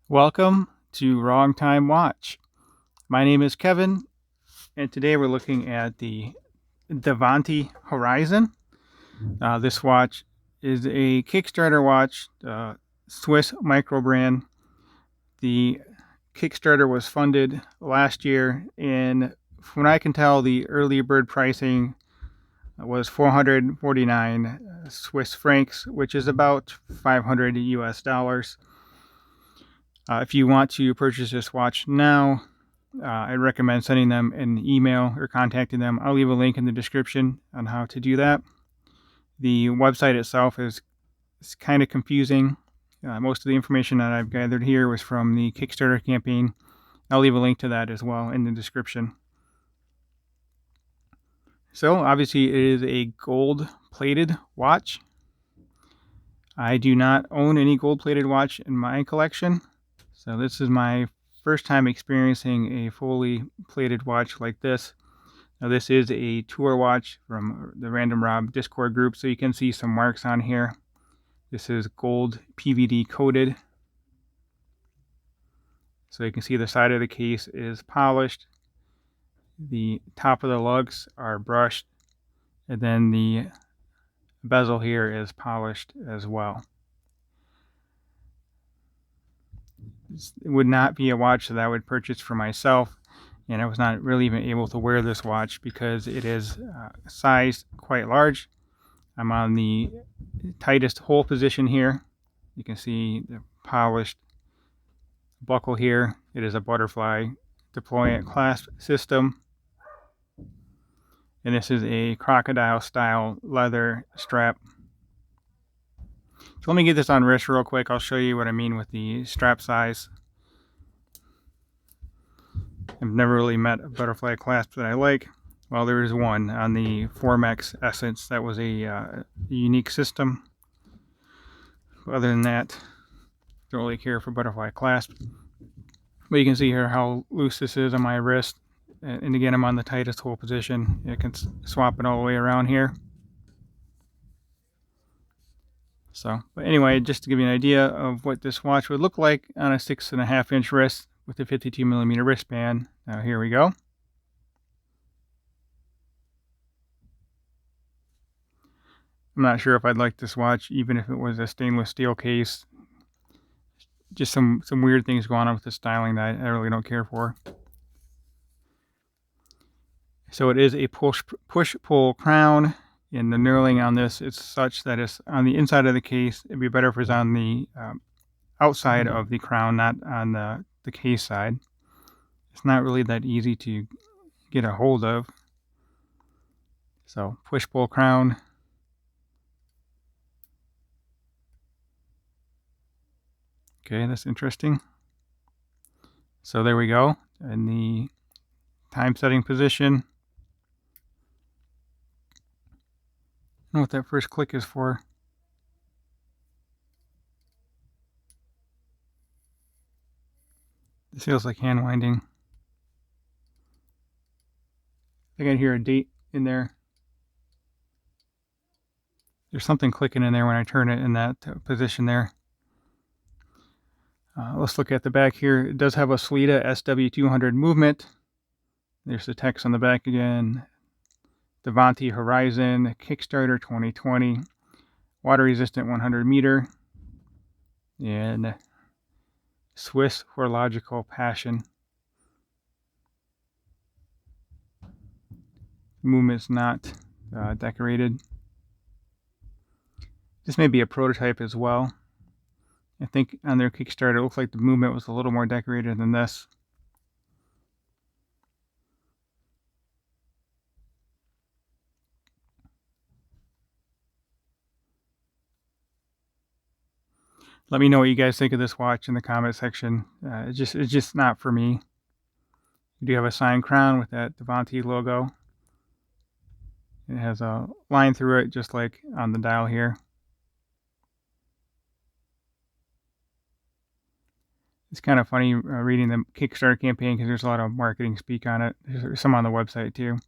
Welcome to Wrong Time Watch. My name is Kevin, and today we're looking at the Davanti Horizon. This watch is a Kickstarter watch, Swiss micro brand. The Kickstarter was funded last year, and from what I can tell, the early bird pricing was 449 Swiss francs, which is about 500 US dollars. If you want to purchase this watch now, I'd recommend sending them an email or contacting them. I'll leave a link in the description on how to do that. The website itself is kind of confusing. Most of the information that I've gathered here was from the Kickstarter campaign. I'll leave a link to that as well in the description. So obviously it is a gold-plated watch. I do not own any gold-plated watch in my collection. So this is my first time experiencing a fully plated watch like this. Now this is a tour watch from the Random Rob Discord group, so you can see some marks on here. This is gold PVD coated. So you can see the side of the case is polished. The top of the lugs are brushed, and then the bezel here is polished as well. It would not be a watch that I would purchase for myself, and I was not really even able to wear this watch because it is sized quite large. I'm on the tightest hole position here. You can see the polished buckle here. It is a butterfly deployant clasp system, and this is a crocodile style leather strap. So let me get this on wrist real quick. I'll show you what I mean with the strap size. I've never really met a butterfly clasp that I like. Well, there is one on the Formex Essence. That was a unique system. Other than that, don't really care for butterfly clasp. But you can see here how loose this is on my wrist. And again, I'm on the tightest hole position. You can swap it all the way around here. So, but anyway, just to give you an idea of what this watch would look like on a 6.5 inch wrist with a 52 millimeter wristband. Now here we go. I'm not sure if I'd like this watch, even if it was a stainless steel case. Just some weird things going on with the styling that I really don't care for. So it is a push-pull crown, and the knurling on this is such that it's on the inside of the case. It'd be better if it was on the outside of the crown, not on the case side. It's not really that easy to get a hold of. So push-pull crown. Okay, that's interesting. So there we go. In the time setting position. I don't know what that first click is for. This feels like hand winding. I think I hear a date in there. There's something clicking in there when I turn it in that position there. Let's look at the back here. It does have a Sleeta SW200 movement. There's the text on the back again. Davanti Horizon, Kickstarter 2020, water resistant 100 meter, and Swiss Horological Passion. Movement's not decorated. This may be a prototype as well. I think on their Kickstarter, it looks like the movement was a little more decorated than this. Let me know what you guys think of this watch in the comment section. It's just not for me. You do have a signed crown with that Davanti logo. It has a line through it, just like on the dial here. It's kind of funny reading the Kickstarter campaign because there's a lot of marketing speak on it. There's some on the website too.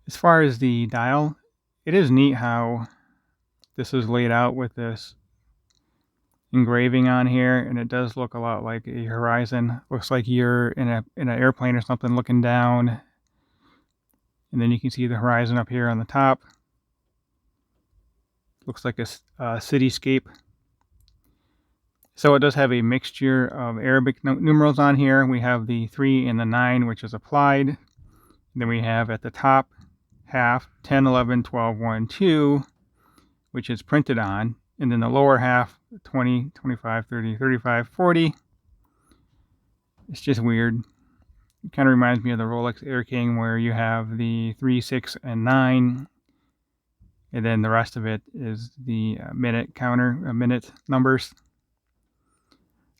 As far as the dial, it is neat how this is laid out with this, engraving on here, and it does look a lot like a horizon. Looks like you're in an airplane or something looking down, and then you can see the horizon up here on the top. Looks like a cityscape. So it does have a mixture of Arabic numerals on here. We have the 3 and the 9, which is applied. Then we have at the top half 10, 11, 12, 1, 2, which is printed on. And then the lower half 20, 25, 30, 35, 40. It's just weird. It kind of reminds me of the Rolex Air King, where you have the 3, 6, and 9. And then the rest of it is the minute counter, minute numbers.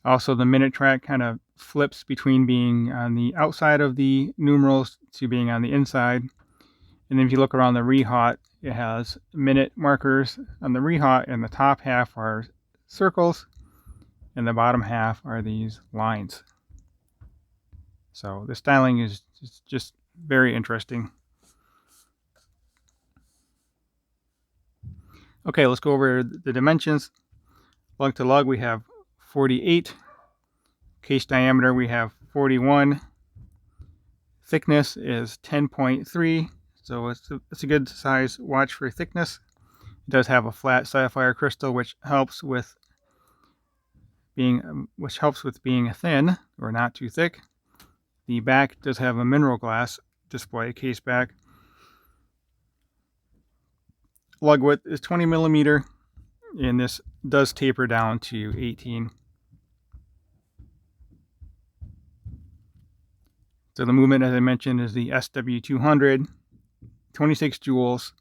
Also, the minute track kind of flips between being on the outside of the numerals to being on the inside. And then if you look around the rehaut, it has minute markers on the rehaut, and the top half are circles, and the bottom half are these lines. So the styling is just very interesting. Okay, let's go over the dimensions. Lug to lug, we have 48. Case diameter, we have 41. Thickness is 10.3. So it's a good size watch for thickness. It does have a flat sapphire crystal, which helps with being thin or not too thick. The back does have a mineral glass display case back. Lug width is 20 millimeter, and this does taper down to 18. So the movement, as I mentioned, is the SW200, 26 joules.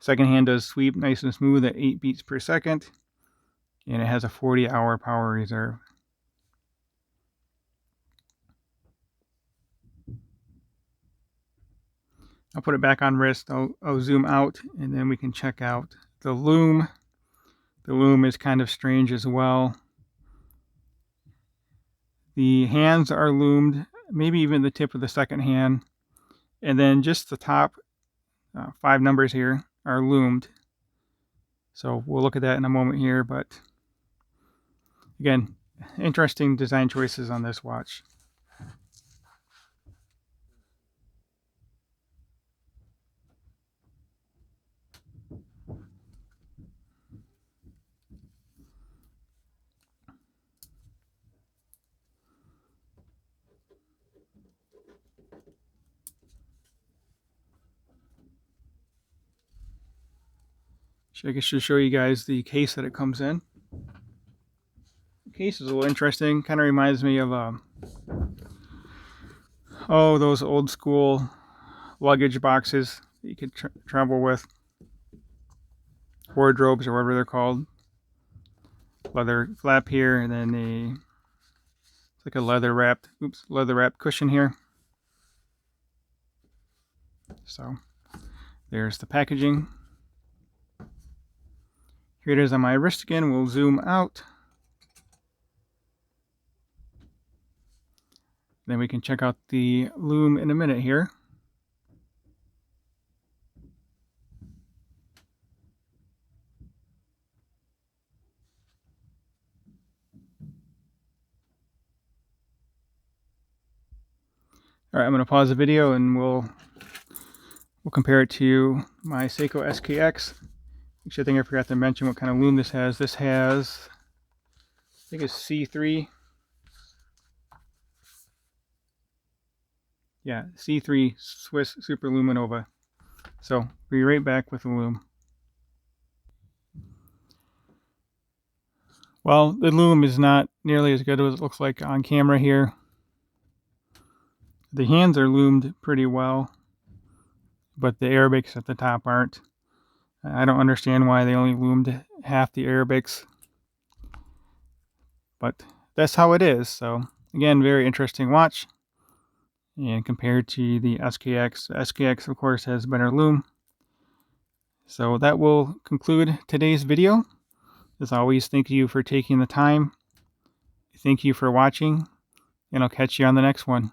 Second hand does sweep nice and smooth at 8 beats per second, and it has a 40-hour power reserve. I'll put it back on wrist. I'll zoom out, and then we can check out the loom. The loom is kind of strange as well. The hands are loomed, maybe even the tip of the second hand, and then just the top 5 numbers here are loomed. So we'll look at that in a moment here, but again, interesting design choices on this watch. I guess should show you guys the case that it comes in. The case is a little interesting. Kind of reminds me of those old school luggage boxes that you could travel with, wardrobes or whatever they're called. Leather flap here, and then it's like a leather wrapped cushion here. So there's the packaging. Here it is on my wrist again. We'll zoom out. Then we can check out the loom in a minute here. All right, I'm going to pause the video, and we'll compare it to my Seiko SKX. Actually, I think I forgot to mention what kind of loom this has. This has, I think it's C3. Yeah, C3 Swiss Super Luminova. So, be right back with the loom. Well, the loom is not nearly as good as it looks like on camera here. The hands are loomed pretty well, but the Arabics at the top aren't. I don't understand why they only loomed half the Arabics, but that's how it is. So again, very interesting watch. And compared to the SKX of course has better loom. So that will conclude today's video. As always, thank you for taking the time. Thank you for watching, and I'll catch you on the next one.